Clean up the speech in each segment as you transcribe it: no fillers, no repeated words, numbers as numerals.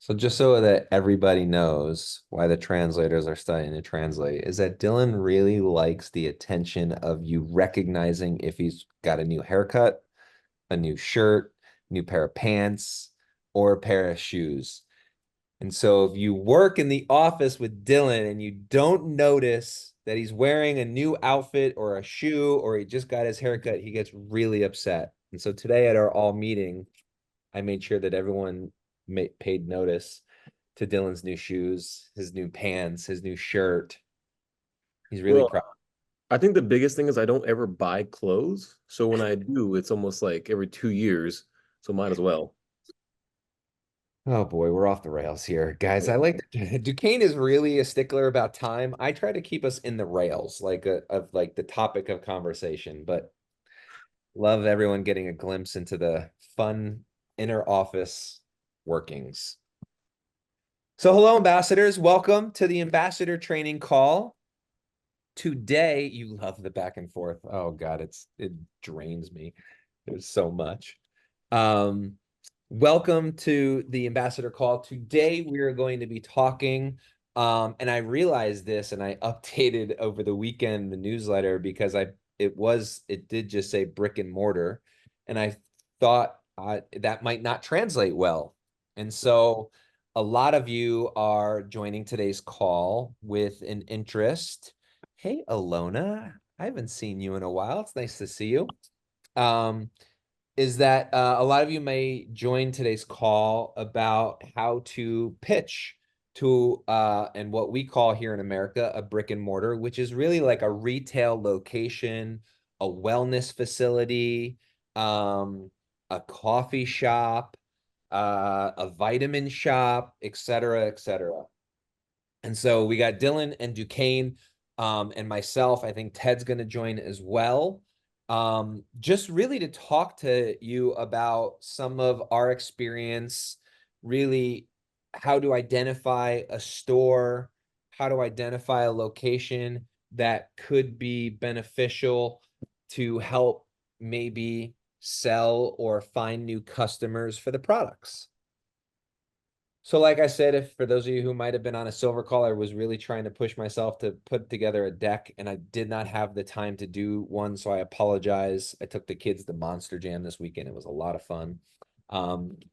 So just so that everybody knows why the translators are studying to translate is that Dylan really likes the attention of you recognizing if he's got a new haircut, a new shirt, new pair of pants, or a pair of shoes. And so if you work in the office with Dylan and you don't notice that he's wearing a new outfit or a shoe or he just got his haircut, he gets really upset. And so today at our all meeting, I made sure that everyone paid notice to Dylan's new shoes, his new pants, his new shirt. He's really Well, proud. I think the biggest thing is I don't ever buy clothes. So when I do, it's almost like every 2 years. So might as well. Oh boy, we're off the rails here, guys. I like Duquesne is really a stickler about time. I try to keep us in the rails, like of like the topic of conversation, but love everyone getting a glimpse into the fun inner office workings. So, hello, ambassadors. Welcome to the ambassador training call. Today, you love the back and forth. Oh God, it drains me. There's so much. Um, Welcome to the ambassador call. Today, we are going to be talking. And I realized this, and I updated over the weekend the newsletter because it did just say brick and mortar, and I thought that might not translate well, and so a lot of you are joining today's call with an interest. Hey, Alona, I haven't seen you in a while. It's nice to see you. Um, is that a lot of you may join today's call about how to pitch to and what we call here in America a brick and mortar, which is really like a retail location, a wellness facility, a coffee shop, a vitamin shop, et cetera, et cetera. And so we got Dylan and Duquesne and myself. I think Ted's going to join as well. Just really to talk to you about some of our experience, really how to identify a store, how to identify a location that could be beneficial to help maybe sell or find new customers for the products. So, like I said, if for those of you who might have been on a silver call, I was really trying to push myself to put together a deck, and I did not have the time to do one, so I apologize. I took the kids to Monster Jam this weekend. It was a lot of fun.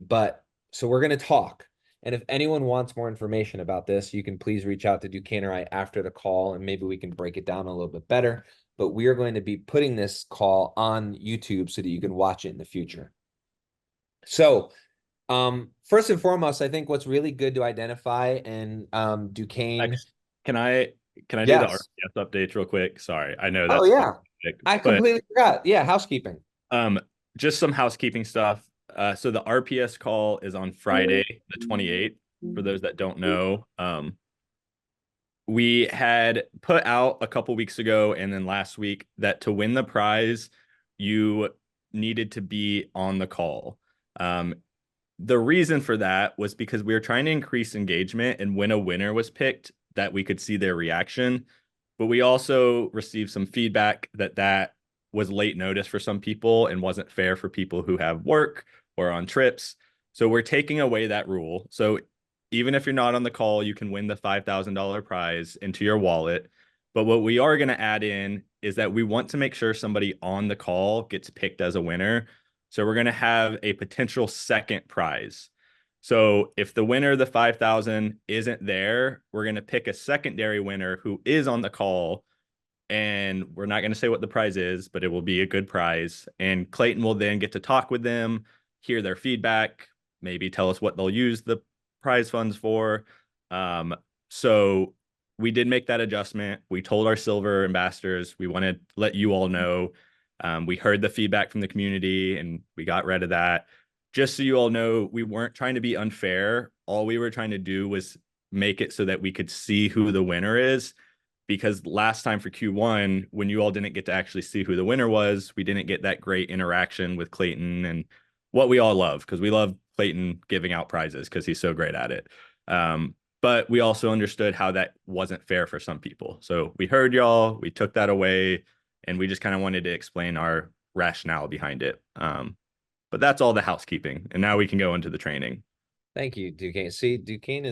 But so we're going to talk. And if anyone wants more information about this, you can please reach out to Duquesne or I after the call, and maybe we can break it down a little bit better. But we are going to be putting this call on YouTube so that you can watch it in the future. So, first and foremost, I think what's really good to identify and Duquesne, Actually, can I can I do the yes. RPS updates real quick? Sorry, I know Oh that's off yeah. topic, I but completely forgot. Yeah, housekeeping. um, just some housekeeping stuff. So the RPS call is on Friday, the 28th. For those that don't know, we had put out a couple weeks ago and then last week that to win the prize, you needed to be on the call. Um, the reason for that was because we were trying to increase engagement, and when a winner was picked, that we could see their reaction. But we also received some feedback that that was late notice for some people and wasn't fair for people who have work or on trips. So we're taking away that rule. So even if you're not on the call, you can win the $5,000 prize into your wallet. But what we are going to add in is that we want to make sure somebody on the call gets picked as a winner. So we're going to have a potential second prize. So if the winner of the 5,000 isn't there, we're going to pick a secondary winner who is on the call, and we're not going to say what the prize is, but it will be a good prize. And Clayton will then get to talk with them, hear their feedback, maybe tell us what they'll use the prize funds for. Um, so we did make that adjustment. We told our silver ambassadors we want to let you all know. We heard the feedback from the community and we got rid of that. Just so you all know, we weren't trying to be unfair. All we were trying to do was make it so that we could see who the winner is, because last time for Q1, when you all didn't get to actually see who the winner was, we didn't get that great interaction with Clayton and what we all love, because we love Clayton giving out prizes because he's so great at it. But we also understood how that wasn't fair for some people. So we heard y'all, we took that away, and we just kind of wanted to explain our rationale behind it. But that's all the housekeeping. And now we can go into the training. Thank you, Duquesne. See, Duquesne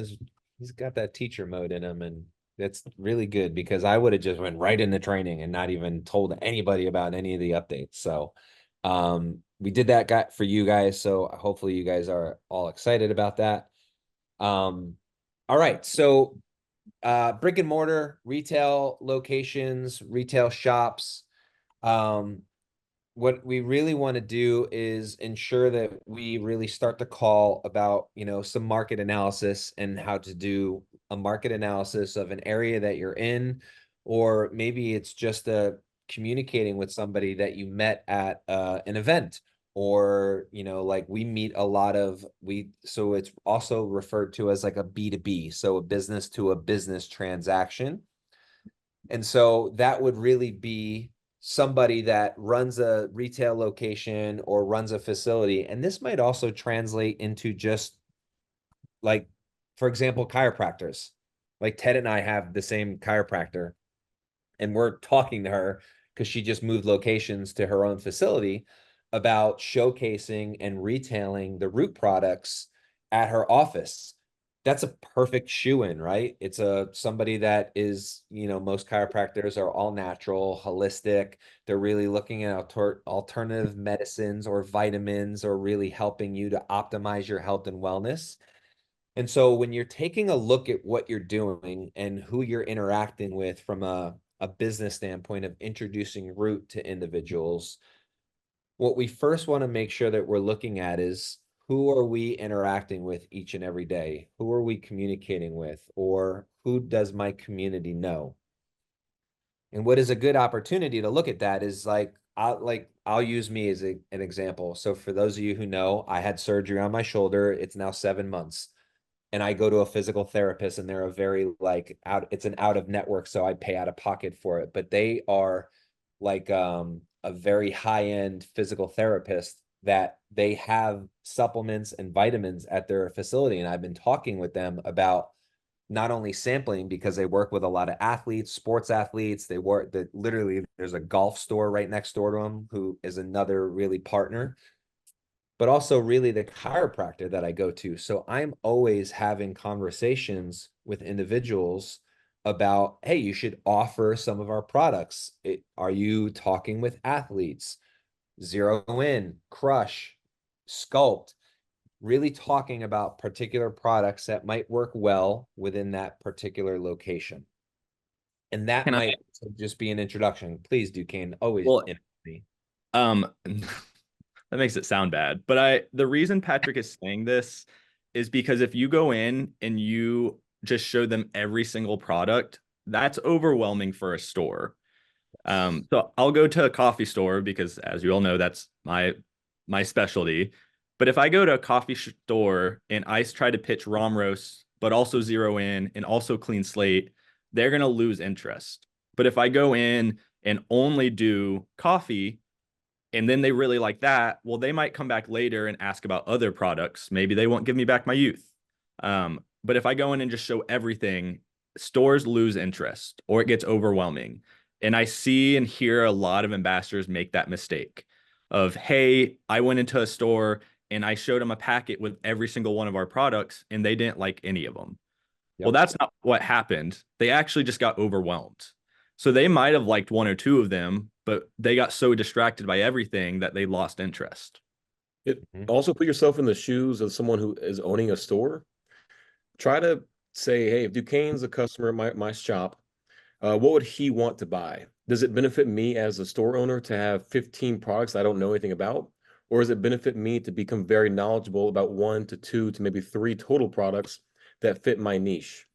he's got that teacher mode in him, and that's really good because I would have just went right into training and not even told anybody about any of the updates. So we did that guy for you guys. So hopefully you guys are all excited about that. All right. So brick and mortar, retail locations, retail shops. Um, what we really want to do is ensure that we really start the call about, some market analysis and how to do a market analysis of an area that you're in, or maybe it's just communicating with somebody that you met at an event, or like we meet a lot of so it's also referred to as like a B2B, so a business to a business transaction. And so that would really be somebody that runs a retail location or runs a facility. And this might also translate into just like, for example, chiropractors. Like Ted and I have the same chiropractor, and we're talking to her because she just moved locations to her own facility about showcasing and retailing the root products at her office. That's a perfect shoe in, right? It's somebody that is, most chiropractors are all natural, holistic. They're really looking at alternative medicines or vitamins, or really helping you to optimize your health and wellness. And so when you're taking a look at what you're doing and who you're interacting with from a business standpoint of introducing root to individuals, what we first want to make sure that we're looking at is, who are we interacting with each and every day? Who are we communicating with? Or who does my community know? And what is a good opportunity to look at that is I'll use me as an example. So for those of you who know, I had surgery on my shoulder. It's now 7 months, and I go to a physical therapist, and they're a very like it's an out of network, so I pay out of pocket for it, but they are like a very high end physical therapist that they have supplements and vitamins at their facility. And I've been talking with them about not only sampling, because they work with a lot of athletes, sports athletes. They work that literally there's a golf store right next door to them who is another really partner, but also really the chiropractor that I go to. So I'm always having conversations with individuals about, hey, you should offer some of our products. Are you talking with athletes? Zero in, crush, sculpt, really talking about particular products that might work well within that particular location. And that Can I? might just be an introduction. Please, Duquesne, always Well, interrupt me. that makes it sound bad, but the reason Patrick is saying this is because if you go in and you just show them every single product, that's overwhelming for a store. So I'll go to a coffee store because, as you all know, that's my specialty. But if I go to a coffee store and I try to pitch ROM roast, but also zero in and also clean slate, they're gonna lose interest. But if I go in and only do coffee, and then they really like that, well, they might come back later and ask about other products. Maybe they won't give me back my youth. But if I go in and just show everything, stores lose interest or it gets overwhelming. And I see and hear a lot of ambassadors make that mistake of, hey, I went into a store and I showed them a packet with every single one of our products and they didn't like any of them. Well, Yep. that's not what happened. They actually just got overwhelmed. So they might have liked one or two of them, but they got so distracted by everything that they lost interest. It Mhm. also put yourself in the shoes of someone who is owning a store. Try to say, hey, if Duquesne's a customer at my shop, what would he want to buy? Does it benefit me as a store owner to have 15 products I don't know anything about? Or does it benefit me to become very knowledgeable about one to two to maybe three total products that fit my niche?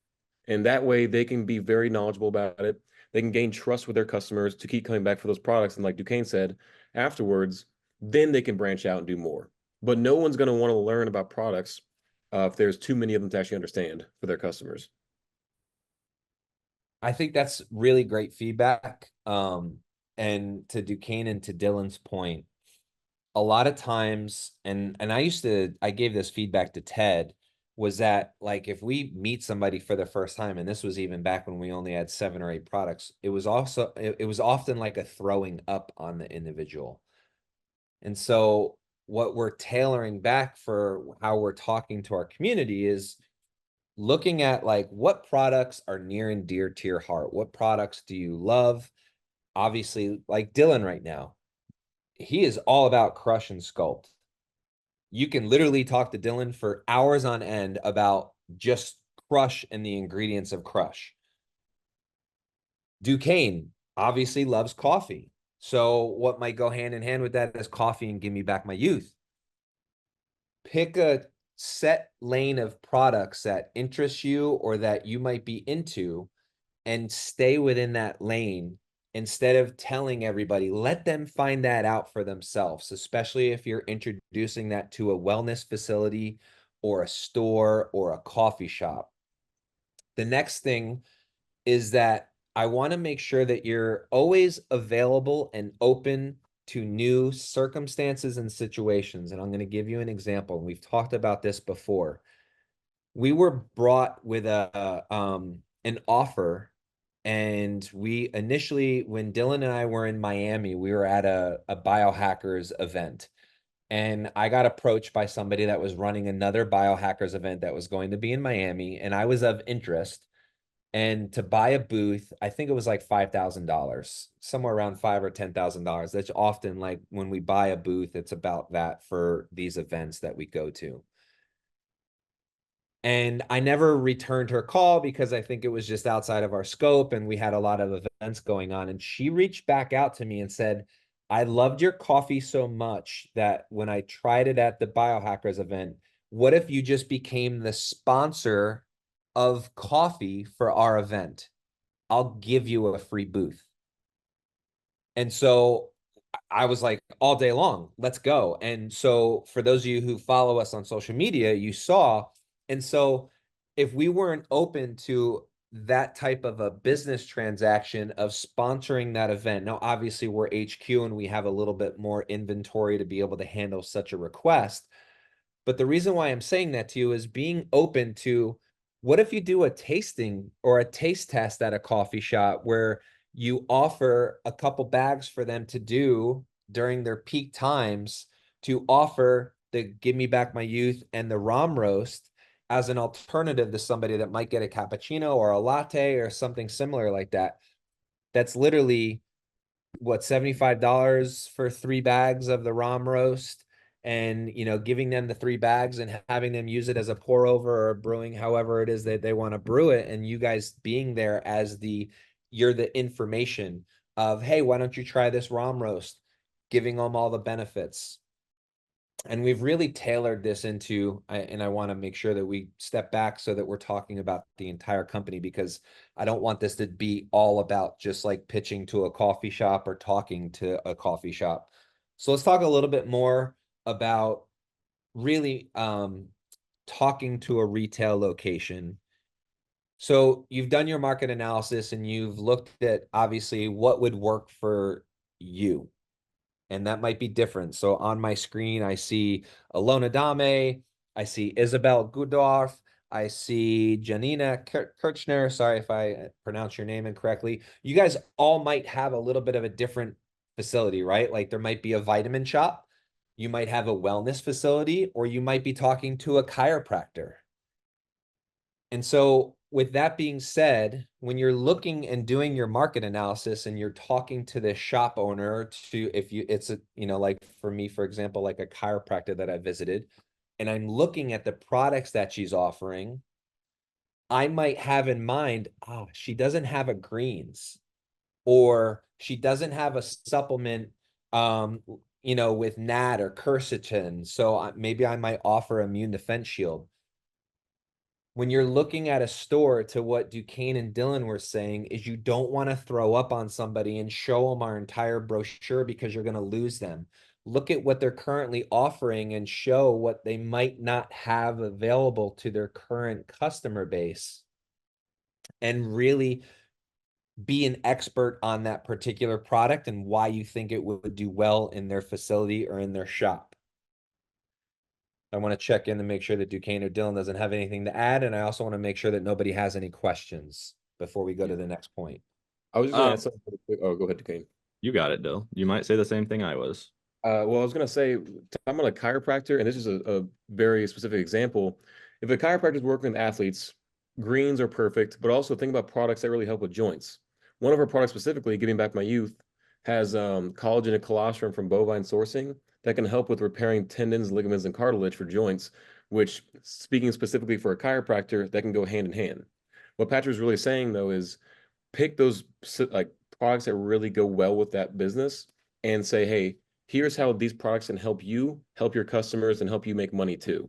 And that way they can be very knowledgeable about it. They can gain trust with their customers to keep coming back for those products. And like Duquesne said, afterwards, then they can branch out and do more. But no one's going to want to learn about products if there's too many of them to actually understand for their customers. I think that's really great feedback. And to Duquesne and to Dylan's point, a lot of times, and I gave this feedback to Ted, was that like if we meet somebody for the first time, and this was even back when we only had 7 or 8 products, it was often like a throwing up on the individual. And so what we're tailoring back for how we're talking to our community is looking at like what products are near and dear to your heart. What products do you love? Obviously, like Dylan right now, he is all about crush and sculpt. You can literally talk to Dylan for hours on end about just crush and the ingredients of crush. Duquesne obviously loves coffee. So what might go hand in hand with that is coffee and give me back my youth. Pick a set lane of products that interest you or that you might be into and stay within that lane instead of telling everybody. Let them find that out for themselves, especially if you're introducing that to a wellness facility or a store or a coffee shop. The next thing is that I want to make sure that you're always available and open to new circumstances and situations. And I'm going to give you an example. We've talked about this before. We were brought with an offer, and we initially, when Dylan and I were in Miami, we were at a biohackers event. And I got approached by somebody that was running another biohackers event that was going to be in Miami, and I was of interest. And to buy a booth, I think it was like $5,000, somewhere around $5,000 or $10,000. That's often like when we buy a booth, it's about that for these events that we go to. And I never returned her call because I think it was just outside of our scope and we had a lot of events going on. And she reached back out to me and said, I loved your coffee so much that when I tried it at the Biohackers event, what if you just became the sponsor of coffee for our event? I'll give you a free booth. And so I was like, all day long, let's go. And so for those of you who follow us on social media, you saw. And so if we weren't open to that type of a business transaction of sponsoring that event, now obviously we're HQ and we have a little bit more inventory to be able to handle such a request. But the reason why I'm saying that to you is being open to what if you do a tasting or a taste test at a coffee shop where you offer a couple bags for them to do during their peak times to offer the Give Me Back My Youth and the Rom Roast as an alternative to somebody that might get a cappuccino or a latte or something similar like that. That's literally what, $75 for 3 bags of the Rom Roast, and giving them the 3 bags and having them use it as a pour over or brewing however it is that they want to brew it, and you guys being there as you're the information of, hey, why don't you try this Rom Roast, giving them all the benefits. And we've really tailored this into, and I want to make sure that we step back so that we're talking about the entire company, because I don't want this to be all about just like pitching to a coffee shop or talking to a coffee shop. So let's talk a little bit more about really talking to a retail location. So you've done your market analysis and you've looked at obviously what would work for you, and that might be different. So on my screen, I see Alona Dame, I see Isabel Gudorf, I see Janina Kirchner. Sorry if I pronounce your name incorrectly. You guys all might have a little bit of a different facility, right? Like there might be a vitamin shop, you might have a wellness facility, or you might be talking to a chiropractor. And so with that being said, when you're looking and doing your market analysis and you're talking to the shop owner to, if you, it's a, like for me, for example, like a chiropractor that I visited, and I'm looking at the products that she's offering, I might have in mind, oh, she doesn't have a greens, or she doesn't have a supplement, with NAD or quercetin. So maybe I might offer Immune Defense Shield. When you're looking at a store, to what Duquesne and Dylan were saying, is you don't want to throw up on somebody and show them our entire brochure because you're going to lose them. Look at what they're currently offering and show what they might not have available to their current customer base, and really be an expert on that particular product and why you think it would do well in their facility or in their shop. I want to check in to make sure that Duquesne or Dylan doesn't have anything to add. And I also want to make sure that nobody has any questions before we go to the next point. I was just going to add something really quick. Oh, go ahead, Duquesne. You got it, Dill. You might say the same thing I was. Well, I was going to say, I'm on a chiropractor, and this is a very specific example. If a chiropractor is working with athletes, greens are perfect, but also think about products that really help with joints. One of our products specifically, Giving Back My Youth, has collagen and colostrum from bovine sourcing that can help with repairing tendons, ligaments, and cartilage for joints, which, speaking specifically for a chiropractor, that can go hand in hand. What Patrick was really saying, though, is pick those like products that really go well with that business and say, hey, here's how these products can help you, help your customers, and help you make money too.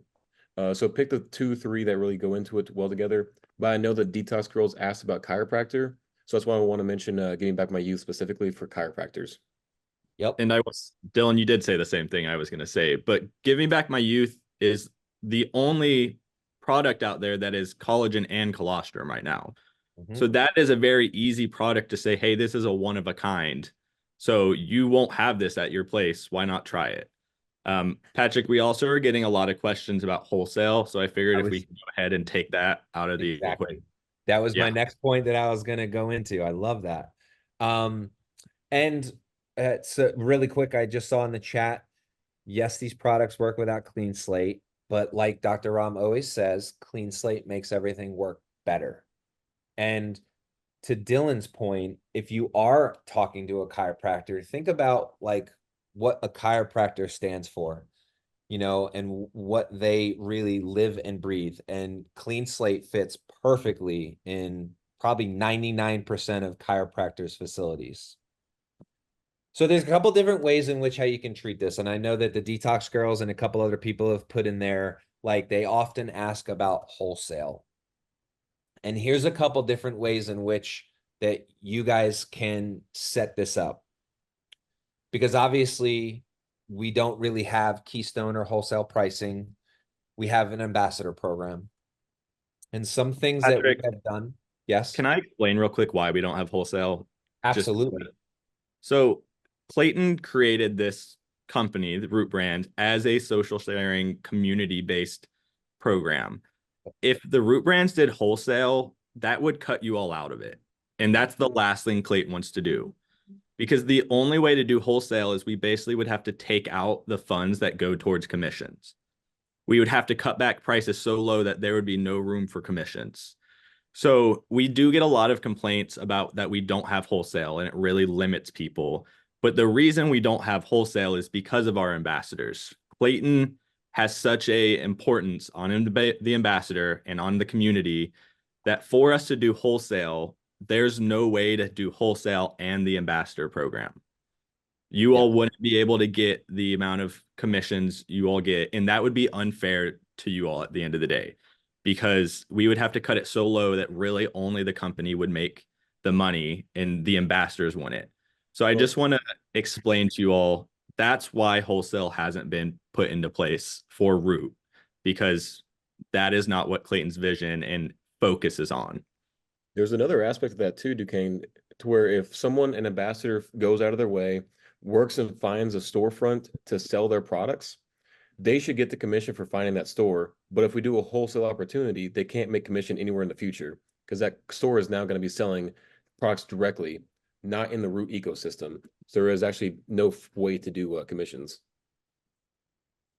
So pick the two, three that really go into it well together. But I know that Detox Girls asked about chiropractor. So that's why I want to mention Giving Back My Youth specifically for chiropractors. Yep. And I was, Dylan, you did say the same thing I was going to say, but Giving Back My Youth is the only product out there that is collagen and colostrum right now. Mhm. So that is a very easy product to say, hey, this is a one of a kind. So you won't have this at your place. Why not try it? Patrick, we also are getting a lot of questions about wholesale. So I figured I if we was can go ahead and take that out of the equation. exactly. That was my Yeah. next point that I was going to go into. I love that. Um, and so really quick, I just saw in the chat, yes, these products work without clean slate, but like Dr. Ram always says, clean slate makes everything work better. And to Dylan's point, if you are talking to a chiropractor, think about like what a chiropractor stands for, and what they really live and breathe. And clean slate fits perfectly in probably 99% of chiropractors' facilities. So there's a couple different ways in which how you can treat this. And I know that the Detox Girls and a couple other people have put in there, like they often ask about wholesale. And here's a couple different ways in which that you guys can set this up. Because obviously we don't really have Keystone or wholesale pricing. We have an ambassador program. And some things that we Patrick, have done. Yes, can I explain real quick why we don't have wholesale? Just absolutely. so Clayton created this company, the Root brand, as a social sharing community based program. If the Root brands did wholesale, that would cut you all out of it. And that's the last thing Clayton wants to do. Because the only way to do wholesale is we basically would have to take out the funds that go towards commissions. We would have to cut back prices so low that there would be no room for commissions. So we do get a lot of complaints about that we don't have wholesale and it really limits people. But the reason we don't have wholesale is because of our ambassadors. Clayton has such a importance on the ambassador and on the community that for us to do wholesale, there's no way to do wholesale and the ambassador program. You Yeah. all wouldn't be able to get the amount of commissions you all get, and that would be unfair to you all at the end of the day, because we would have to cut it so low that really only the company would make the money and the ambassadors want it. So I Well, just want to explain to you all that's why wholesale hasn't been put into place for Root, because that is not what Clayton's vision and focus is on. There's another aspect of that too, Duquesne, to where if someone, an ambassador, goes out of their way, works and finds a storefront to sell their products, they should get the commission for finding that store. But if we do a wholesale opportunity, they can't make commission anywhere in the future because that store is now going to be selling products directly, not in the Root ecosystem. So there is actually no way to do commissions.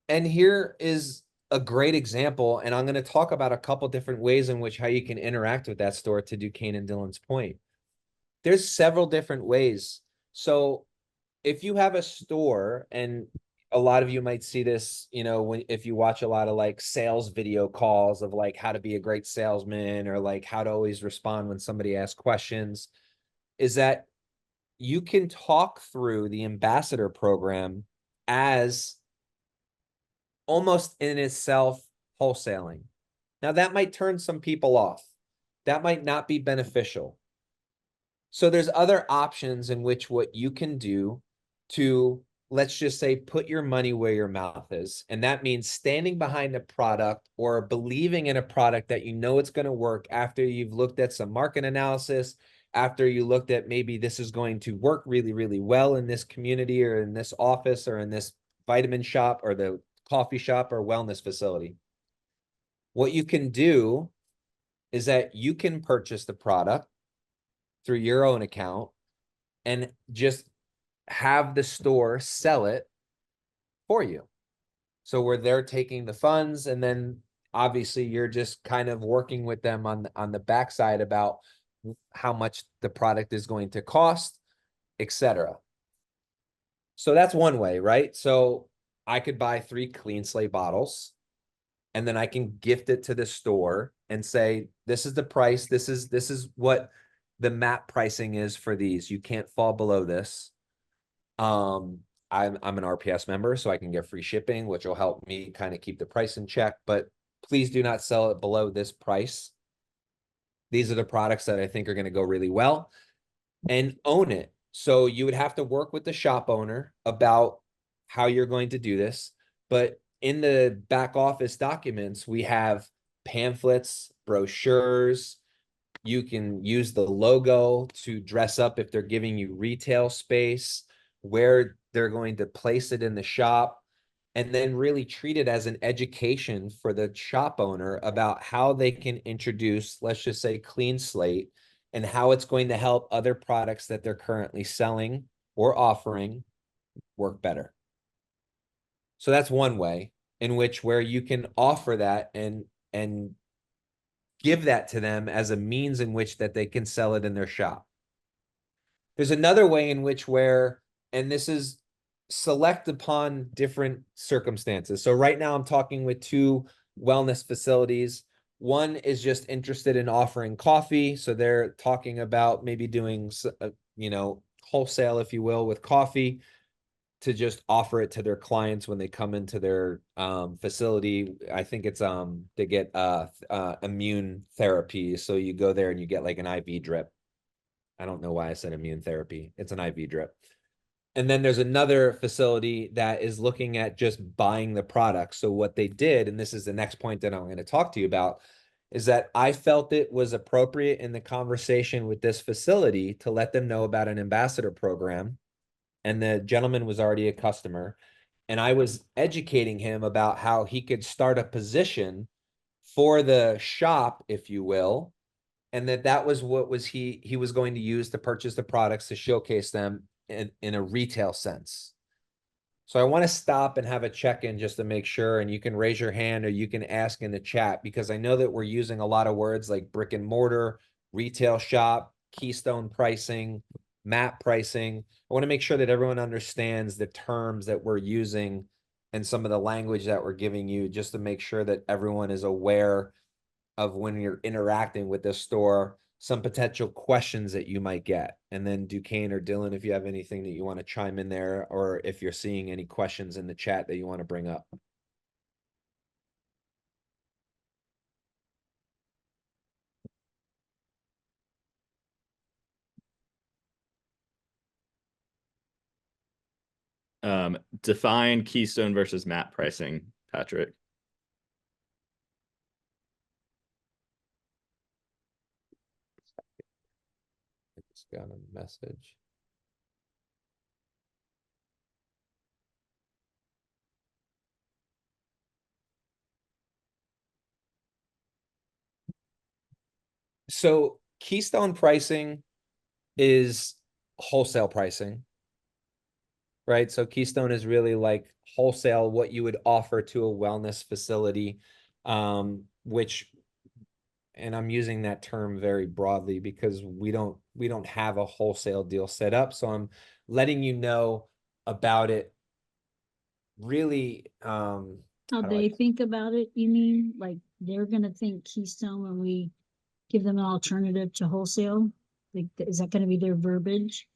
and here is a great example, and I'm going to talk about a couple different ways in which how you can interact with that store to Duquesne and Dylan's point. There's several different ways. So if you have a store, and a lot of you might see this, when if you watch a lot of like sales video calls of like how to be a great salesman or like how to always respond when somebody asks questions, is that you can talk through the ambassador program as almost in itself wholesaling. Now that might turn some people off. That might not be beneficial. So there's other options in which what you can do to, let's just say, put your money where your mouth is. And that means standing behind a product or believing in a product that you know it's going to work after you've looked at some market analysis, after you looked at maybe this is going to work really, really well in this community or in this office or in this vitamin shop or the coffee shop or wellness facility. What you can do is that you can purchase the product through your own account and just have the store sell it for you. So where they're taking the funds, and then obviously you're just kind of working with them on the backside about how much the product is going to cost, etc. So that's one way, right? So I could buy 3 clean slate bottles, and then I can gift it to the store and say, this is the price. This is what the map pricing is for these. You can't fall below this. Um, I'm an RPS member, so I can get free shipping, which will help me kind of keep the price in check. But please do not sell it below this price. These are the products that I think are going to go really well, and own it. So you would have to work with the shop owner about how you're going to do this. But in the back office documents, we have pamphlets, brochures. You can use the logo to dress up if they're giving you retail space, where they're going to place it in the shop, and then really treat it as an education for the shop owner about how they can introduce, let's just say, clean slate, and how it's going to help other products that they're currently selling or offering work better. So that's one way in which where you can offer that and give that to them as a means in which that they can sell it in their shop. There's another way in which where, and this is select upon different circumstances. So right now I'm talking with 2 wellness facilities. One is just interested in offering coffee. So they're talking about maybe doing, wholesale, if you will, with coffee, to just offer it to their clients when they come into their facility. I think it's they get immune therapy. So you go there and you get like an IV drip. I don't know why I said immune therapy. It's an IV drip. And then there's another facility that is looking at just buying the product. So what they did, and this is the next point that I'm going to talk to you about, is that I felt it was appropriate in the conversation with this facility to let them know about an ambassador program. And the gentleman was already a customer. And I was educating him about how he could start a position for the shop, if you will, and that was what was he was going to use to purchase the products to showcase them in a retail sense. So I want to stop and have a check-in just to make sure, and you can raise your hand or you can ask in the chat, because I know that we're using a lot of words like brick and mortar, retail shop, keystone pricing, map pricing. I want to make sure that everyone understands the terms that we're using and some of the language that we're giving you, just to make sure that everyone is aware of, when you're interacting with this store, some potential questions that you might get. And then Duquesne or Dylan, if you have anything that you want to chime in there, or if you're seeing any questions in the chat that you want to bring up. Define keystone versus map pricing, Patrick. I just got a message. So keystone pricing is wholesale pricing, right? So keystone is really like wholesale, what you would offer to a wellness facility, which, and I'm using that term very broadly because we don't have a wholesale deal set up. So I'm letting you know about it really. How they think about it, you mean? Like they're gonna think Keystone when we give them an alternative to wholesale? Like, is that gonna be their verbiage?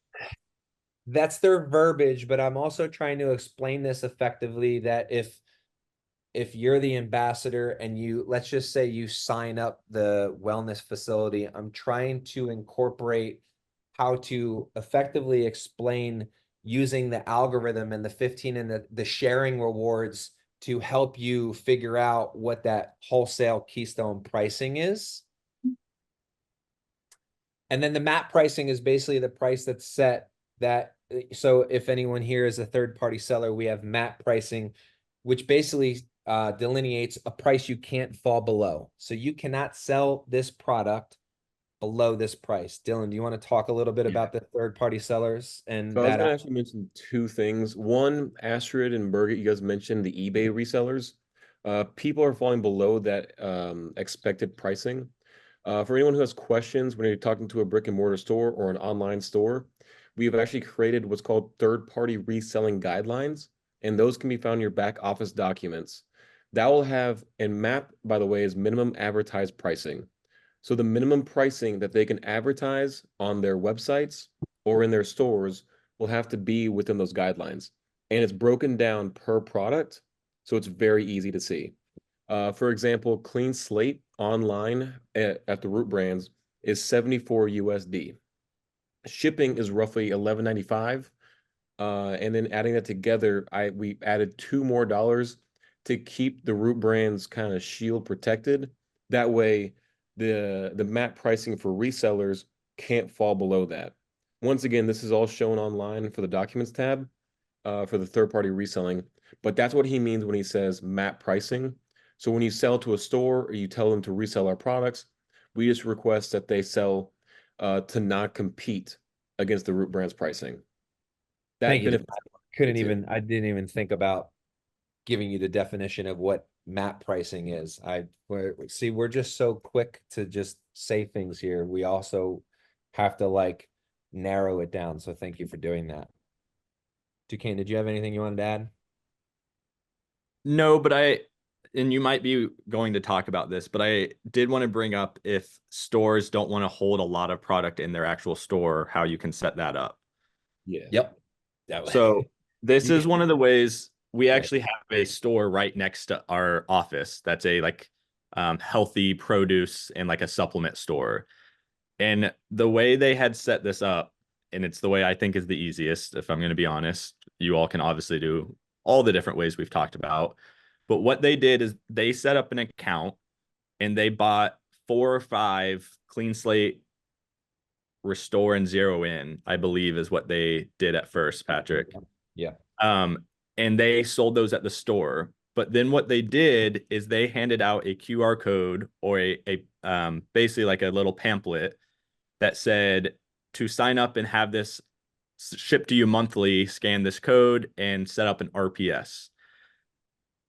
That's their verbiage, but I'm also trying to explain this effectively, that if you're the ambassador and you, let's just say you sign up the wellness facility, I'm trying to incorporate how to effectively explain using the algorithm and the 15 and the sharing rewards to help you figure out what that wholesale keystone pricing is. And then the map pricing is basically the price that's set. So if anyone here is a third-party seller, we have map pricing, which basically delineates a price you can't fall below. So you cannot sell this product below this price. Dylan, do you want to talk a little bit Yeah. about the third-party sellers and So I was that? going to actually mention two things. One, Astrid and Birgit, you guys mentioned the eBay resellers. People are falling below that expected pricing. For anyone who has questions when you're talking to a brick and mortar store or an online store, we have actually created what's called third-party reselling guidelines, and those can be found in your back office documents. That will have, and MAP, by the way, is minimum advertised pricing. So the minimum pricing that they can advertise on their websites or in their stores will have to be within those guidelines. And it's broken down per product, so it's very easy to see. For example, Clean Slate online at the Root Brands is 74 USD. Shipping is roughly 11.95. And then adding that together, we added $2 more to keep the Root Brands kind of shield protected. That way, the MAP pricing for resellers can't fall below that. Once again, this is all shown online for the Documents tab for the third-party reselling, but that's what he means when he says MAP pricing. So when you sell to a store or you tell them to resell our products, we just request that they sell to not compete against the Root Brands pricing. Thank That you. benefits too. I didn't even think about giving you the definition of what map pricing is. We're just so quick to just say things here. We also have to like narrow it down. So thank you for doing that. Duquesne, did you have anything you wanted to add? No, but and you might be going to talk about this, but I did want to bring up if stores don't want to hold a lot of product in their actual store, how you can set that up. Yeah. Yep. That So this You is one of the ways we Yeah. actually have a store right next to our office. That's a like healthy produce and like a supplement store. And the way they had set this up, and it's the way I think is the easiest, if I'm going to be honest, you all can obviously do all the different ways we've talked about. But what they did is they set up an account and they bought 4 or 5 clean slate restore and zero in, I believe is what they did at first, Patrick. Yeah. Um, and they sold those at the store. But then what they did is they handed out a QR code or a basically like a little pamphlet that said to sign up and have this shipped to you monthly, scan this code and set up an RPS.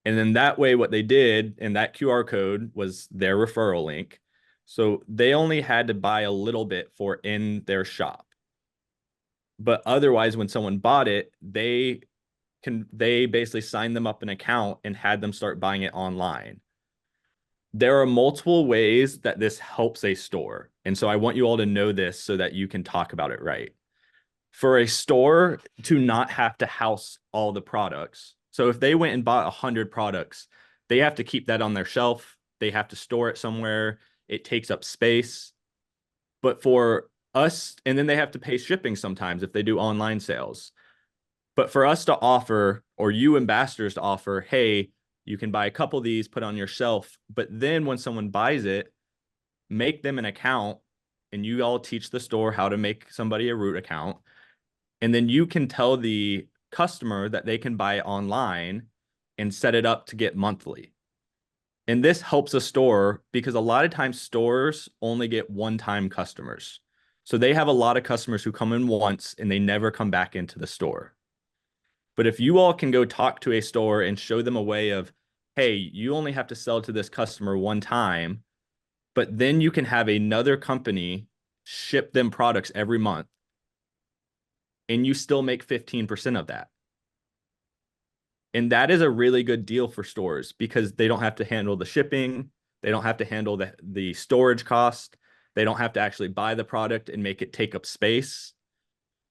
And then that way, what they did, and that QR code was their referral link. So they only had to buy a little bit for in their shop. But otherwise, when someone bought it, they basically signed them up an account and had them start buying it online. There are multiple ways that this helps a store. And so I want you all to know this so that you can talk about it right. For a store to not have to house all the products. So if they went and bought 100 products, they have to keep that on their shelf. They have to store it somewhere. It takes up space. But for us, and then they have to pay shipping sometimes if they do online sales. But for us to offer, or you ambassadors to offer, hey, you can buy a couple of these, put on your shelf. But then when someone buys it, make them an account, and you all teach the store how to make somebody a root account. And then you can tell the customer that they can buy online and set it up to get monthly. And this helps a store because a lot of times stores only get one-time customers. So they have a lot of customers who come in once and they never come back into the store. But if you all can go talk to a store and show them a way of, hey, you only have to sell to this customer one time, but then you can have another company ship them products every month and you still make 15% of that. And that is a really good deal for stores because they don't have to handle the shipping. They don't have to handle the storage cost. They don't have to actually buy the product and make it take up space.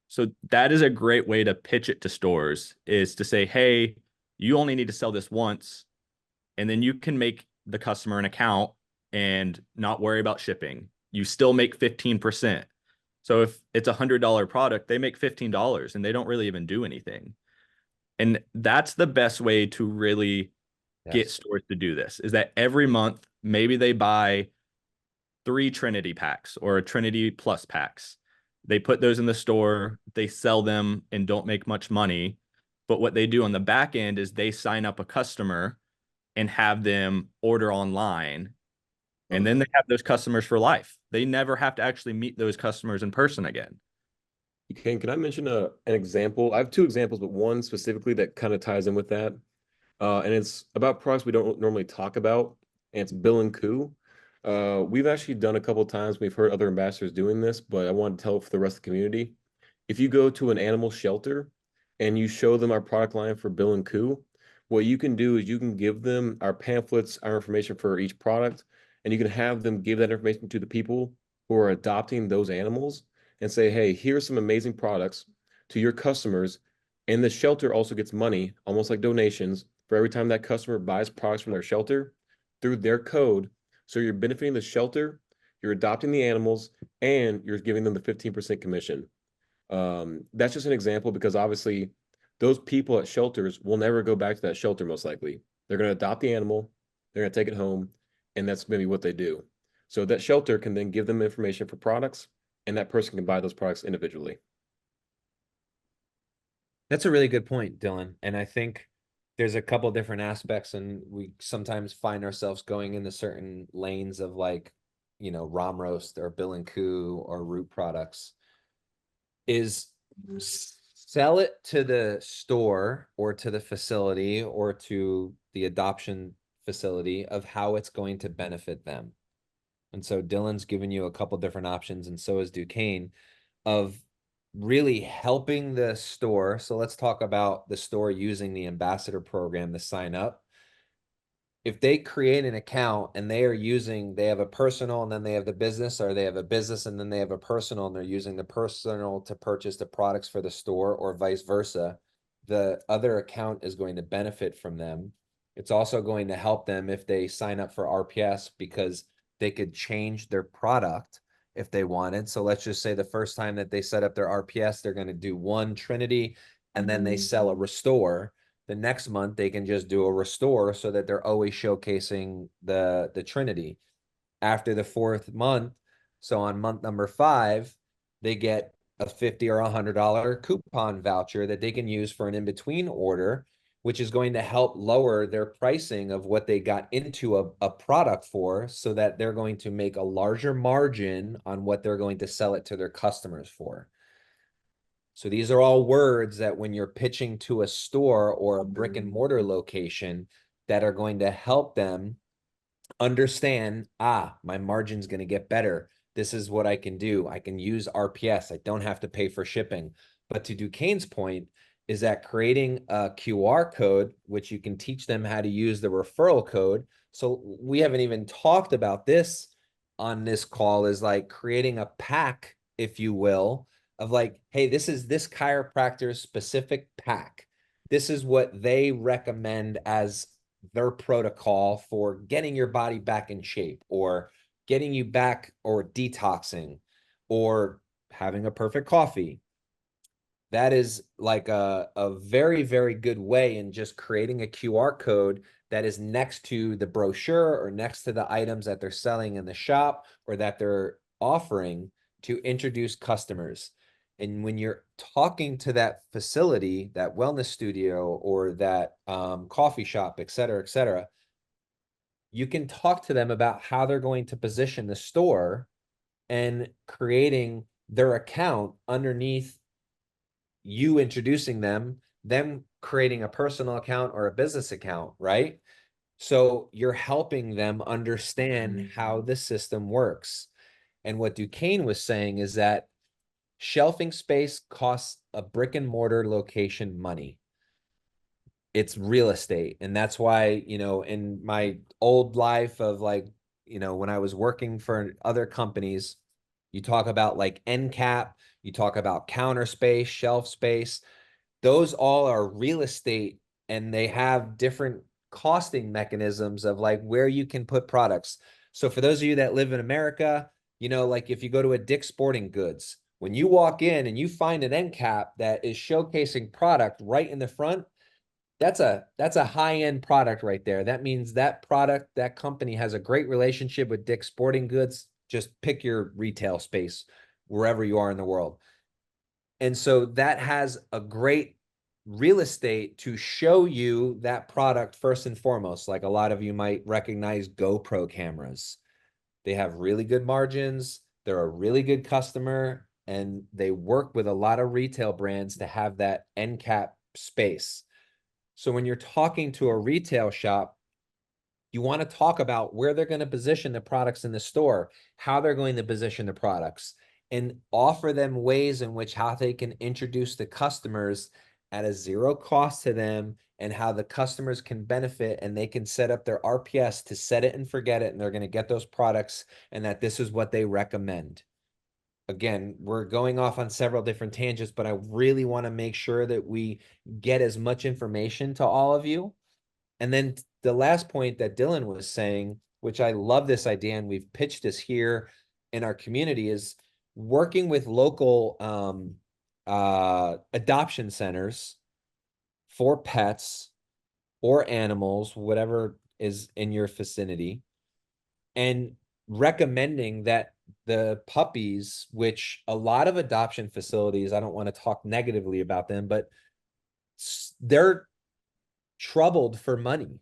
So that is a great way to pitch it to stores is to say, hey, you only need to sell this once, and then you can make the customer an account and not worry about shipping. You still make 15%. So if it's $100 product, they make $15 and they don't really even do anything. And that's the best way to really get stores to do this is that every month, maybe they buy 3 Trinity packs or a Trinity Plus packs. They put those in the store, they sell them and don't make much money. But what they do on the back end is they sign up a customer and have them order online. And then they have those customers for life. They never have to actually meet those customers in person again. Can I mention an example? I have two examples, but one specifically that kind of ties in with that. And it's about products we don't normally talk about, and it's Bill and Coo. We've actually done a couple of times. We've heard other ambassadors doing this, but I want to tell for the rest of the community. If you go to an animal shelter and you show them our product line for Bill and Coo, what you can do is you can give them our pamphlets, our information for each product, and you can have them give that information to the people who are adopting those animals and say, hey, here's some amazing products to your customers. And the shelter also gets money, almost like donations, for every time that customer buys products from their shelter through their code. So you're benefiting the shelter, you're adopting the animals, and you're giving them the 15% commission. That's just an example because obviously those people at shelters will never go back to that shelter most likely. They're going to adopt the animal, they're going to take it home, and that's maybe what they do. So that shelter can then give them information for products, and that person can buy those products individually. That's a really good point, Dylan. And I think there's a couple different aspects, and we sometimes find ourselves going into certain lanes of like, Rom roast or Bill and Coo or root products. Is sell it to the store or to the facility or to the adoption facility of how it's going to benefit them. And so Dylan's given you a couple different options, and so is Duquesne, of really helping the store. So let's talk about the store using the ambassador program to sign up. If they create an account and they have a personal and then they have the business, or they have a business and then they have a personal and they're using the personal to purchase the products for the store or vice versa, the other account is going to benefit from them. It's also going to help them if they sign up for RPS because they could change their product if they wanted. So let's just say the first time that they set up their RPS, they're going to do one Trinity and then they sell a Restore. The next month they can just do a Restore so that they're always showcasing the Trinity. After the fourth month, so on month number 5, they get a $50 or $100 coupon voucher that they can use for an in-between order, which is going to help lower their pricing of what they got into a product for, so that they're going to make a larger margin on what they're going to sell it to their customers for. So these are all words that when you're pitching to a store or a brick and mortar location, that are going to help them understand, my margin's going to get better. This is what I can do. I can use RPS. I don't have to pay for shipping. But to Duquesne's point, is that creating a QR code, which you can teach them how to use the referral code. So we haven't even talked about this on this call, is like creating a pack, if you will, of like, hey, this is this chiropractor's specific pack. This is what they recommend as their protocol for getting your body back in shape, or getting you back, or detoxing, or having a perfect coffee. That is like a very, very good way in just creating a QR code that is next to the brochure or next to the items that they're selling in the shop or that they're offering to introduce customers. And when you're talking to that facility, that wellness studio, or that coffee shop, et cetera, you can talk to them about how they're going to position the store and creating their account underneath you, introducing them creating a personal account or a business account, right? So you're helping them understand how the system works. And what Duquesne was saying is that shelving space costs a brick and mortar location money. It's real estate. And that's why, in my old life of like, when I was working for other companies, you talk about like end cap, you talk about counter space, shelf space. Those all are real estate, and they have different costing mechanisms of like where you can put products. So for those of you that live in America, like if you go to a Dick's Sporting Goods, when you walk in and you find an end cap that is showcasing product right in the front, that's a high-end product right there. That means that product, that company has a great relationship with Dick's Sporting Goods. Just pick your retail space wherever you are in the world. And so that has a great real estate to show you that product first and foremost. Like a lot of you might recognize GoPro cameras. They have really good margins. They're a really good customer, and they work with a lot of retail brands to have that end cap space. So when you're talking to a retail shop, you want to talk about where they're going to position the products in the store, how they're going to position the products, and offer them ways in which how they can introduce the customers at a zero cost to them, and how the customers can benefit, and they can set up their RPS to set it and forget it, and they're going to get those products, and that this is what they recommend. Again, we're going off on several different tangents, but I really want to make sure that we get as much information to all of you. And then the last point that Dylan was saying, which I love this idea, and we've pitched this here in our community, is working with local adoption centers for pets or animals, whatever is in your vicinity, and recommending that the puppies, which a lot of adoption facilities, I don't want to talk negatively about them, but they're troubled for money.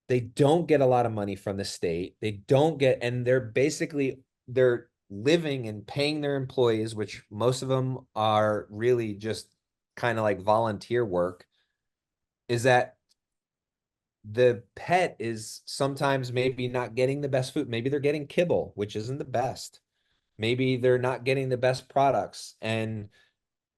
They don't get a lot of money from the state. They don't get, and they're living and paying their employees, which most of them are really just kind of like volunteer work, is that the pet is sometimes maybe not getting the best food. Maybe they're getting kibble, which isn't the best. Maybe they're not getting the best products. And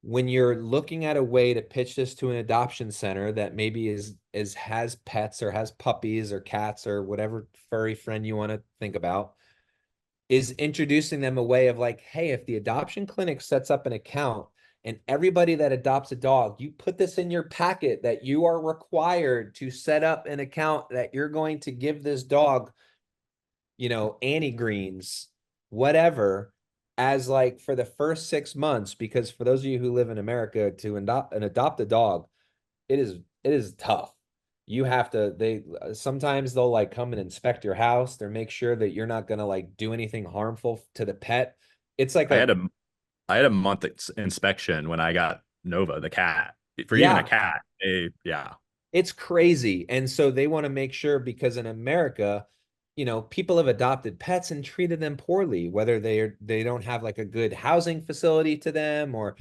when you're looking at a way to pitch this to an adoption center that maybe has pets or has puppies or cats or whatever furry friend you want to think about, is introducing them a way of like, hey, if the adoption clinic sets up an account, and everybody that adopts a dog, you put this in your packet that you are required to set up an account that you're going to give this dog, Annie Greens, whatever, as like for the first 6 months, because for those of you who live in America, to adopt a dog, it is tough. You have to, sometimes they'll like come and inspect your house. They make sure that you're not going to like do anything harmful to the pet. It's like I had a month inspection when I got Nova, the cat. For even a yeah, cat, yeah. it's crazy. And so they want to make sure, because in America, people have adopted pets and treated them poorly, whether they don't have like a good housing facility to them, or,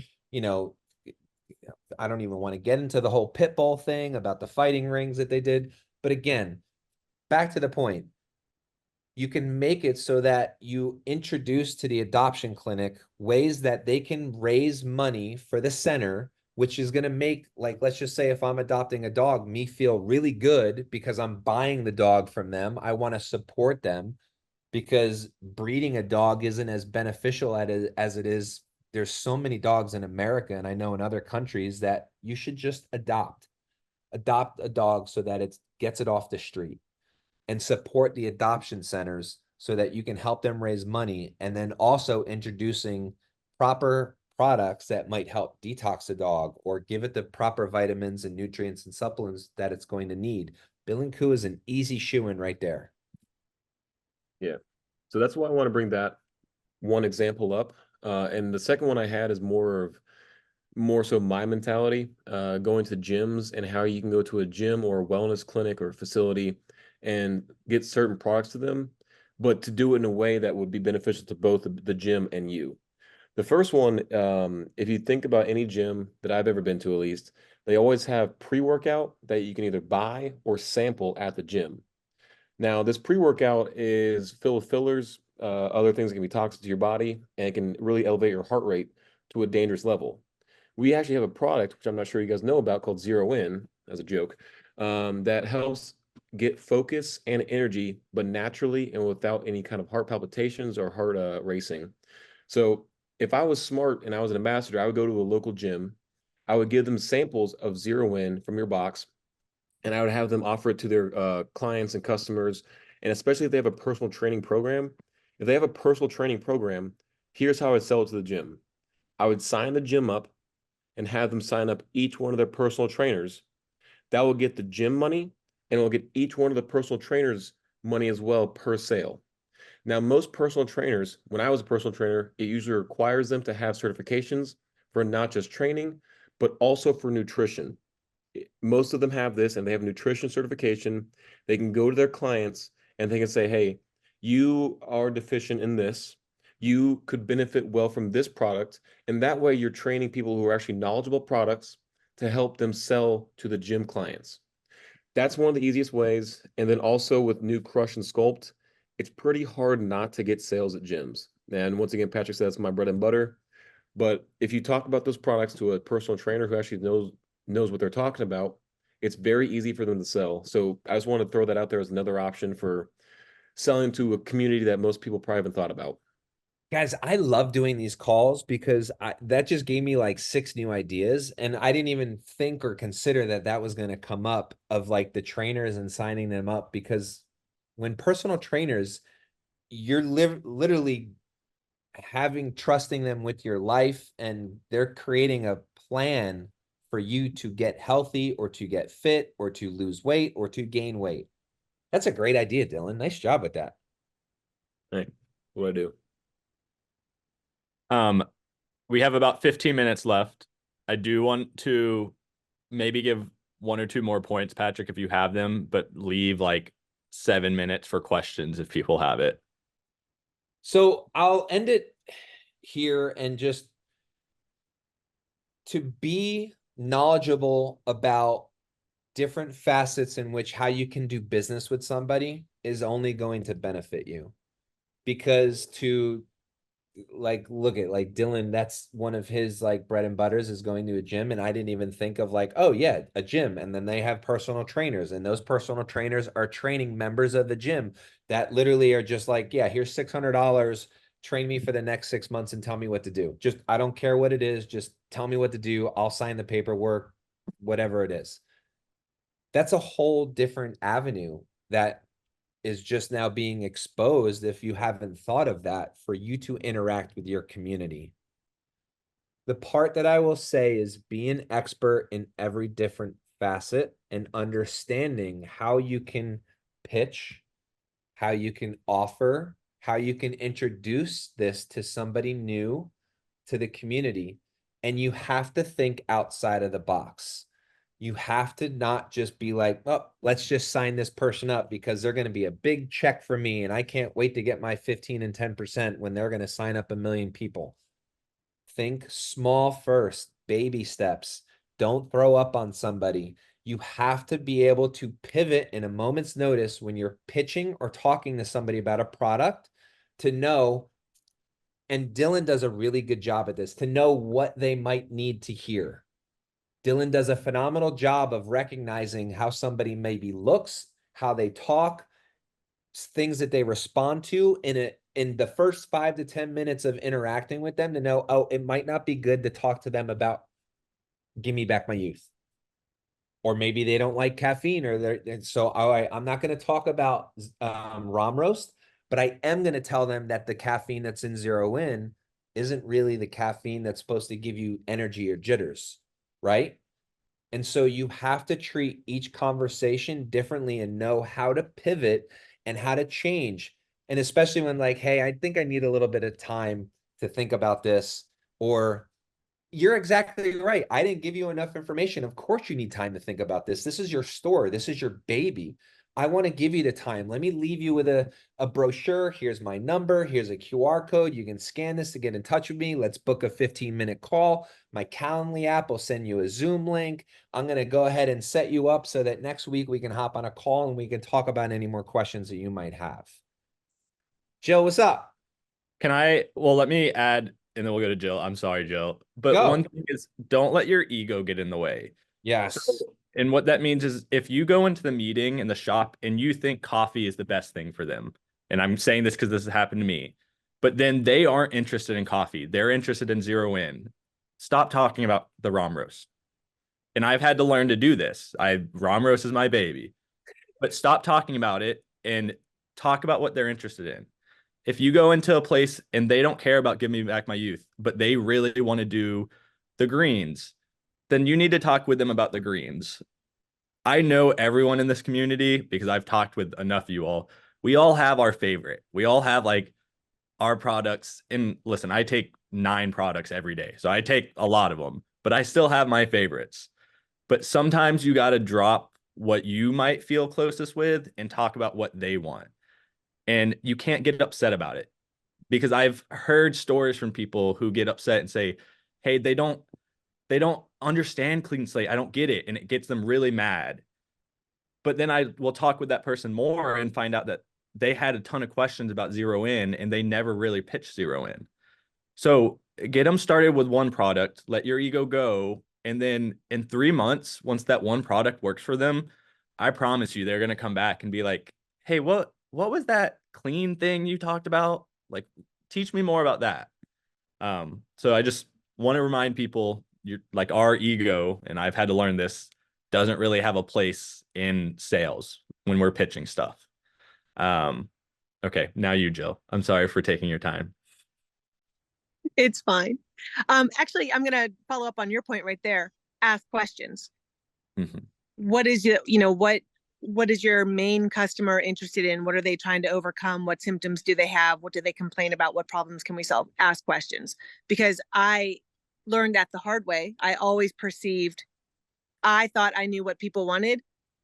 I don't even want to get into the whole pit bull thing about the fighting rings that they did. But again, back to the point, you can make it so that you introduce to the adoption clinic ways that they can raise money for the center, which is going to make, like, let's just say if I'm adopting a dog, me feel really good because I'm buying the dog from them. I want to support them, because breeding a dog isn't as beneficial as it is. There's so many dogs in America, and I know in other countries, that you should just adopt a dog so that it gets it off the street, and support the adoption centers so that you can help them raise money. And then also introducing proper products that might help detox a dog or give it the proper vitamins and nutrients and supplements that it's going to need. Bill and Coo is an easy shoe-in right there. Yeah. So that's why I want to bring that one example up. And the second one I had is more so my mentality, going to gyms and how you can go to a gym or a wellness clinic or facility and get certain products to them, but to do it in a way that would be beneficial to both the gym and you. The first one, if you think about any gym that I've ever been to, at least, they always have pre-workout that you can either buy or sample at the gym. Now, this pre-workout is filled with fillers, other things that can be toxic to your body, and it can really elevate your heart rate to a dangerous level. We actually have a product, which I'm not sure you guys know about, called Zero In, as a joke, that helps get focus and energy, but naturally and without any kind of heart palpitations or heart racing. So if I was smart and I was an ambassador, I would go to a local gym. I would give them samples of Zero In from your box, and I would have them offer it to their clients and customers. And especially if they have a personal training program, if they have a personal training program, here's how I sell it to the gym. I would sign the gym up and have them sign up each one of their personal trainers. That will get the gym money, and it will get each one of the personal trainers money as well per sale. Now, most personal trainers, when I was a personal trainer, it usually requires them to have certifications for not just training, but also for nutrition. Most of them have this, and they have nutrition certification. They can go to their clients and they can say, hey, you are deficient in this. You could benefit well from this product. And that way you're training people who are actually knowledgeable products to help them sell to the gym clients. That's one of the easiest ways. And then also with new Crush and Sculpt, it's pretty hard not to get sales at gyms. And once again, Patrick says that's my bread and butter. But if you talk about those products to a personal trainer who actually knows what they're talking about, it's very easy for them to sell. So I just want to throw that out there as another option for selling to a community that most people probably haven't thought about. Guys, I love doing these calls because that just gave me like 6 new ideas. And I didn't even think or consider that that was going to come up of like the trainers and signing them up. Because when personal trainers, you're literally trusting them with your life, and they're creating a plan for you to get healthy or to get fit or to lose weight or to gain weight. That's a great idea, Dylan. Nice job with that. Hey, what do I do? We have about 15 minutes left. I do want to maybe give 1 or 2 more points, Patrick, if you have them, but leave like 7 minutes for questions if people have it. So I'll end it here, and just to be knowledgeable about different facets in which how you can do business with somebody is only going to benefit you. Because to like look at like Dylan, that's one of his like bread and butters is going to a gym. And I didn't even think of like, oh yeah, a gym. And then they have personal trainers, and those personal trainers are training members of the gym that literally are just like, yeah, here's $600, train me for the next 6 months and tell me what to do. Just, I don't care what it is, just tell me what to do. I'll sign the paperwork, whatever it is. That's a whole different avenue that is just now being exposed, if you haven't thought of that, for you to interact with your community. The part that I will say is be an expert in every different facet and understanding how you can pitch, how you can offer, how you can introduce this to somebody new to the community. And you have to think outside of the box. You have to not just be like, oh, let's just sign this person up because they're going to be a big check for me, and I can't wait to get my 15 and 10% when they're going to sign up 1 million people. Think small first, baby steps. Don't throw up on somebody. You have to be able to pivot in a moment's notice when you're pitching or talking to somebody about a product, to know, and Dylan does a really good job at this, to know what they might need to hear. Dylan does a phenomenal job of recognizing how somebody maybe looks, how they talk, things that they respond to in the first 5 to 10 minutes of interacting with them, to know, oh, it might not be good to talk to them about give me back my youth. Or maybe they don't like caffeine, or they're so all right, I'm not going to talk about ROM roast, but I am going to tell them that the caffeine that's in Zero In isn't really the caffeine that's supposed to give you energy or jitters, right? And so you have to treat each conversation differently and know how to pivot and how to change. And especially when like, hey, I think I need a little bit of time to think about this, or you're exactly right, I didn't give you enough information. Of course you need time to think about this. This is your store. This is your baby. I want to give you the time. Let me leave you with a brochure. Here's my number. Here's a QR code. You can scan this to get in touch with me. Let's book a 15-minute call. My Calendly app will send you a Zoom link. I'm going to go ahead and set you up so that next week we can hop on a call and we can talk about any more questions that you might have. Jill, what's up? Well, let me add, and then we'll go to Jill. I'm sorry, Jill. But Go. one thing is, don't let your ego get in the way. Yes. And what that means is, if you go into the meeting in the shop and you think coffee is the best thing for them, and I'm saying this because this has happened to me, but then they aren't interested in coffee, they're interested in Zero In, stop talking about the ROM roast. And I've had to learn to do this. ROM roast is my baby. But stop talking about it and talk about what they're interested in. If you go into a place and they don't care about Give Me Back My Youth, but they really want to do the greens, then you need to talk with them about the greens. I know everyone in this community because I've talked with enough of you all. We all have our favorite. We all have like our products. And listen, I take 9 products every day. So I take a lot of them, but I still have my favorites. But sometimes you got to drop what you might feel closest with and talk about what they want. And you can't get upset about it, because I've heard stories from people who get upset and say, hey, they don't understand clean slate. I don't get it. And it gets them really mad. But then I will talk with that person more and find out that they had a ton of questions about zero in and they never really pitched zero in. So get them started with one product, let your ego go. And then in 3 months, once that one product works for them, I promise you, they're going to come back and be like, hey, what was that clean thing you talked about? Like, teach me more about that. So I just want to remind people, you're like, our ego, and I've had to learn this, doesn't really have a place in sales when we're pitching stuff. Okay, now you, Jill. I'm sorry for taking your time. It's fine. Actually, I'm going to follow up on your point right there. Ask questions. Mm-hmm. What is what is your main customer interested in? What are they trying to overcome? What symptoms do they have? What do they complain about? What problems can we solve? Ask questions. Because I learned that the hard way. I thought I knew what people wanted.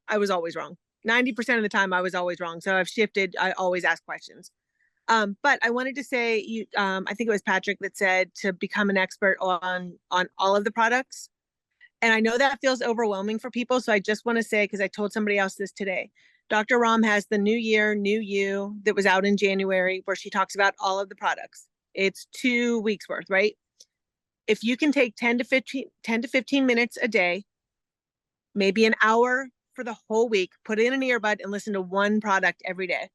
I was always wrong. 90% of the time I was always wrong. So I've shifted. I always ask questions. But I wanted to say, I think it was Patrick that said to become an expert on all of the products. And I know that feels overwhelming for people. So I just want to say, because I told somebody else this today, Dr. Ram has the New Year, New You that was out in January, where she talks about all of the products. It's 2 weeks worth, right? If you can take 10 to 15 minutes a day, maybe an hour for the whole week, put in an earbud and listen to one product every day.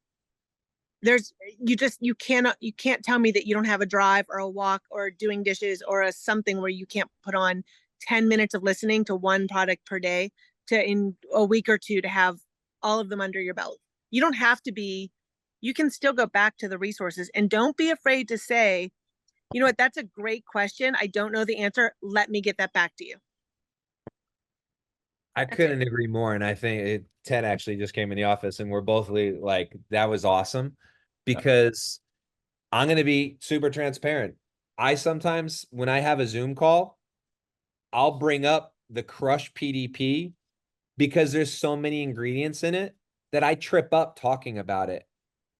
You can't tell me that you don't have a drive or a walk or doing dishes or a something where you can't put on 10 minutes of listening to one product per day to, in a week or two, to have all of them under your belt. You don't have to be, you can still go back to the resources, and don't be afraid to say, you know what, that's a great question. I don't know the answer. Let me get that back to you. I couldn't agree more. And I think Ted actually just came in the office and we're both like, that was awesome, because I'm going to be super transparent. I sometimes, when I have a Zoom call, I'll bring up the Crush PDP because there's so many ingredients in it that I trip up talking about it.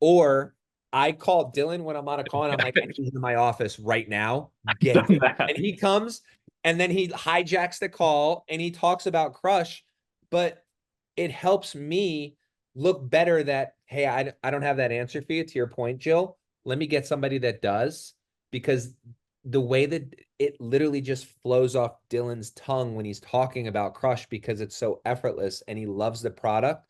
Or I call Dylan when I'm on a call and I'm like, he's in my office right now. Get it. And he comes and then he hijacks the call and he talks about Crush, but it helps me look better that, hey, I don't have that answer for you. To your point, Jill, let me get somebody that does, because the way that it literally just flows off Dylan's tongue when he's talking about Crush, because it's so effortless and he loves the product,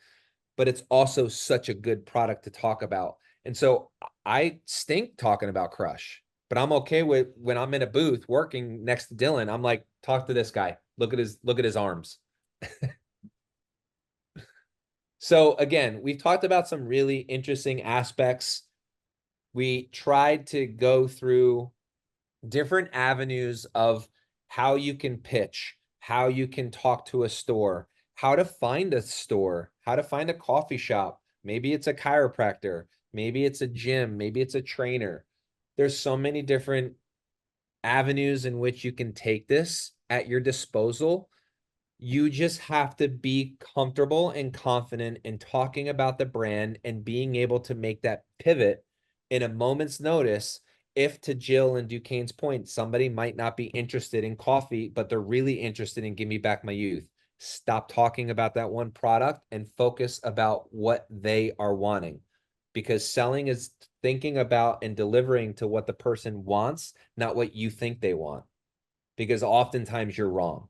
but it's also such a good product to talk about. And so I stink talking about Crush, but I'm okay with when I'm in a booth working next to Dylan, I'm like, talk to this guy. Look at his arms. So again, we've talked about some really interesting aspects. We tried to go through different avenues of how you can pitch, how you can talk to a store, how to find a store, how to find a coffee shop. Maybe it's a chiropractor, maybe it's a gym, maybe it's a trainer. There's so many different avenues in which you can take this at your disposal. You just have to be comfortable and confident in talking about the brand and being able to make that pivot in a moment's notice. If, to Jill and Duquesne's point, somebody might not be interested in coffee, but they're really interested in Give Me Back My Youth. Stop talking about that one product and focus about what they are wanting, because selling is thinking about and delivering to what the person wants, not what you think they want, because oftentimes you're wrong.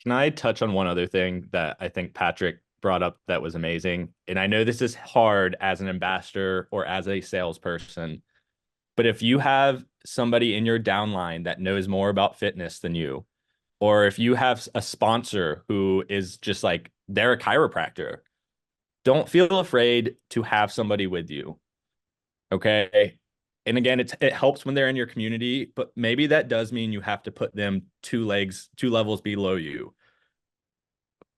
Can I touch on one other thing that I think Patrick brought up that was amazing? And I know this is hard as an ambassador or as a salesperson, but if you have somebody in your downline that knows more about fitness than you, or if you have a sponsor who is just like, they're a chiropractor, don't feel afraid to have somebody with you. Okay. And again, it helps when they're in your community, but maybe that does mean you have to put them two levels below you.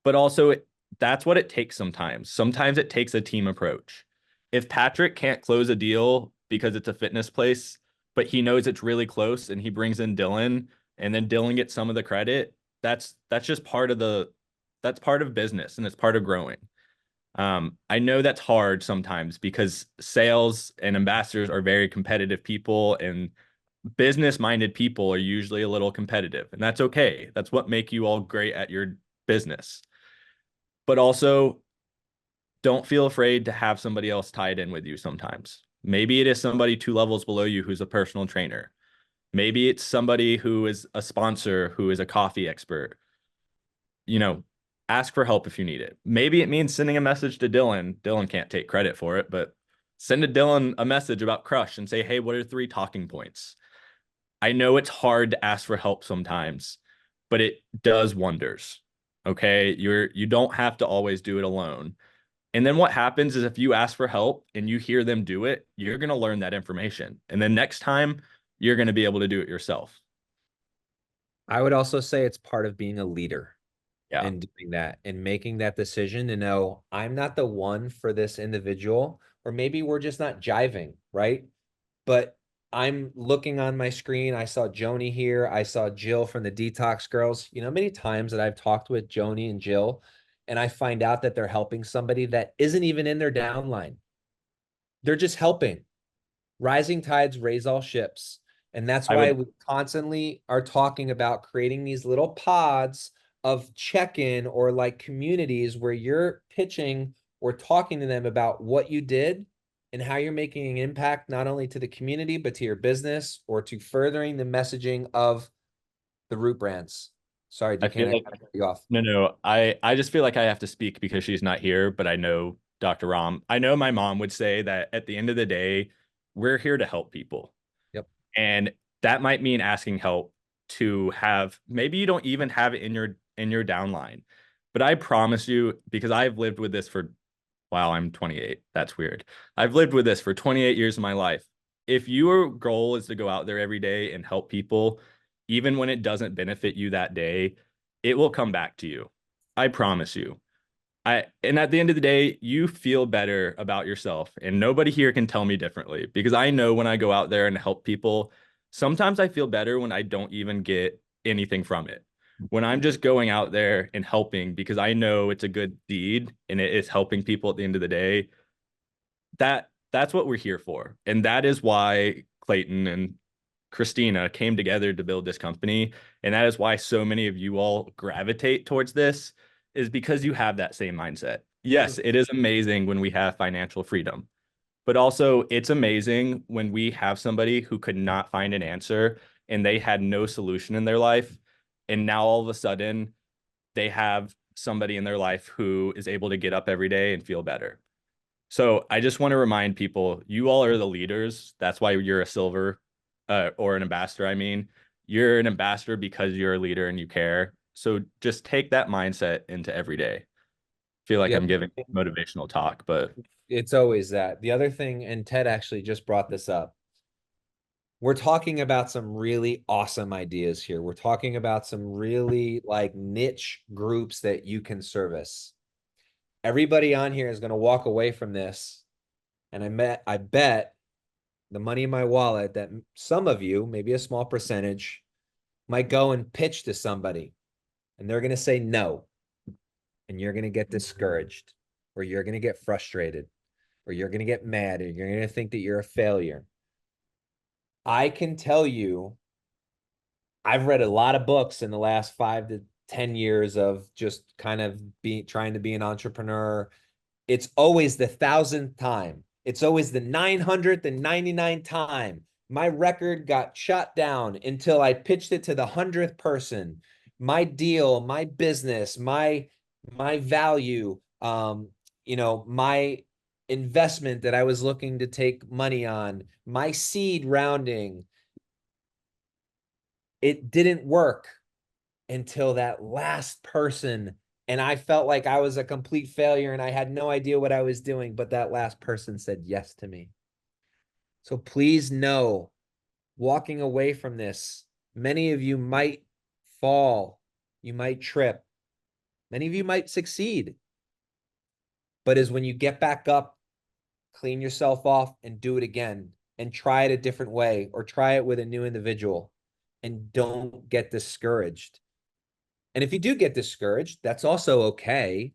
But also, that's what it takes sometimes. Sometimes it takes a team approach. If Patrick can't close a deal because it's a fitness place, but he knows it's really close and he brings in Dylan, and then Dylan gets some of the credit, that's just part of business, and it's part of growing. I know that's hard sometimes because sales and ambassadors are very competitive people, and business-minded people are usually a little competitive, and that's okay. That's what make you all great at your business. But also, don't feel afraid to have somebody else tied in with you sometimes. Maybe it is somebody 2 levels below you who's a personal trainer. Maybe it's somebody who is a sponsor, who is a coffee expert. You know, ask for help if you need it. Maybe it means sending a message to Dylan. Dylan can't take credit for it, but send a Dylan a message about Crush and say, hey, what are 3 talking points? I know it's hard to ask for help sometimes, but it does wonders. Okay. You don't have to always do it alone. And then what happens is if you ask for help and you hear them do it, you're going to learn that information. And then next time you're going to be able to do it yourself. I would also say it's part of being a leader Yeah. and doing that and making that decision to know I'm not the one for this individual, or maybe we're just not jiving, right? But I'm looking on my screen. I saw Joni here. I saw Jill from the Detox Girls. You know, many times that I've talked with Joni and Jill, and I find out that they're helping somebody that isn't even in their downline. They're just helping. Rising tides raise all ships. And that's I why would we constantly are talking about creating these little pods of check-in or like communities where you're pitching or talking to them about what you did and how you're making an impact not only to the community, but to your business or to furthering the messaging of the root brands. Sorry, I Duquesne, feel I like cut you off. no. I just feel like I have to speak because she's not here, but I know Dr. Ram. I know my mom would say that at the end of the day, we're here to help people. Yep. And that might mean asking help to have, maybe you don't even have it in your downline. But I promise you, because I've lived with this for, wow, I'm 28. That's weird. I've lived with this for 28 years of my life. If your goal is to go out there every day and help people, even when it doesn't benefit you that day, it will come back to you. I promise you. And at the end of the day, you feel better about yourself, and nobody here can tell me differently because I know when I go out there and help people, sometimes I feel better when I don't even get anything from it. When I'm just going out there and helping because I know it's a good deed and it is helping people at the end of the day, that's what we're here for. And that is why Clayton and Christina came together to build this company. And that is why so many of you all gravitate towards this, is because you have that same mindset. Yes, it is amazing when we have financial freedom, but also it's amazing when we have somebody who could not find an answer and they had no solution in their life. And now all of a sudden they have somebody in their life who is able to get up every day and feel better. So I just want to remind people, you all are the leaders. That's why you're a silver or an ambassador. I mean, you're an ambassador because you're a leader and you care. So just take that mindset into every day. Feel like Yeah, I'm giving motivational talk, but it's always that. The other thing, and Ted actually just brought this up, we're talking about some really awesome ideas here. We're talking about some really like niche groups that you can service. Everybody on here is going to walk away from this, and I bet the money in my wallet that some of you, maybe a small percentage, might go and pitch to somebody, and they're going to say no, and you're going to get discouraged, or you're going to get frustrated, or you're going to get mad, or you're going to think that you're a failure. I can tell you, I've read a lot of books in the last 5 to 10 years of just kind of trying to be an entrepreneur. It's always the 1,000th time. It's always the 999th time. My record got shot down until I pitched it to the 100th person. My deal, my business, my value, my investment that I was looking to take money on, my seed rounding, it didn't work until that last person. And I felt like I was a complete failure and I had no idea what I was doing, but that last person said yes to me. So please know, walking away from this, many of you might fall, you might trip, many of you might succeed. But is when you get back up, clean yourself off and do it again and try it a different way or try it with a new individual and don't get discouraged. And if you do get discouraged, that's also okay.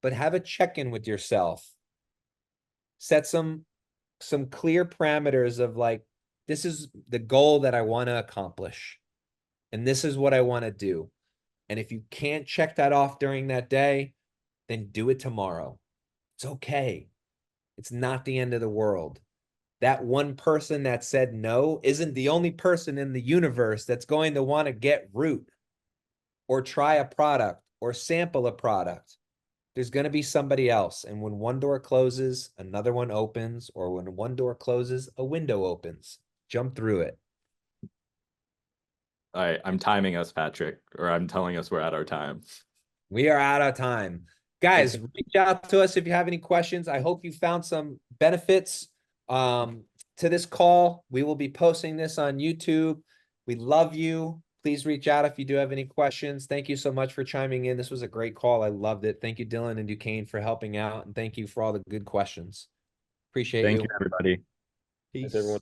but have a check-in with yourself. Set some clear parameters of like, this is the goal that I want to accomplish. And this is what I want to do. And if you can't check that off during that day, then do it tomorrow. It's okay. It's not the end of the world. That one person that said no isn't the only person in the universe that's going to want to get root or try a product or sample a product. There's going to be somebody else. And when one door closes, another one opens, or when one door closes, a window opens. Jump through it. I'm timing us, Patrick, or I'm telling us we're at our time. We are out of time. Guys, reach out to us if you have any questions. I hope you found some benefits to this call. We will be posting this on YouTube. We love you. Please reach out if you do have any questions. Thank you so much for chiming in. This was a great call. I loved it. Thank you, Dylan and Duquesne, for helping out. And thank you for all the good questions. Appreciate you. Thank you, everybody. Peace. Thanks, everyone.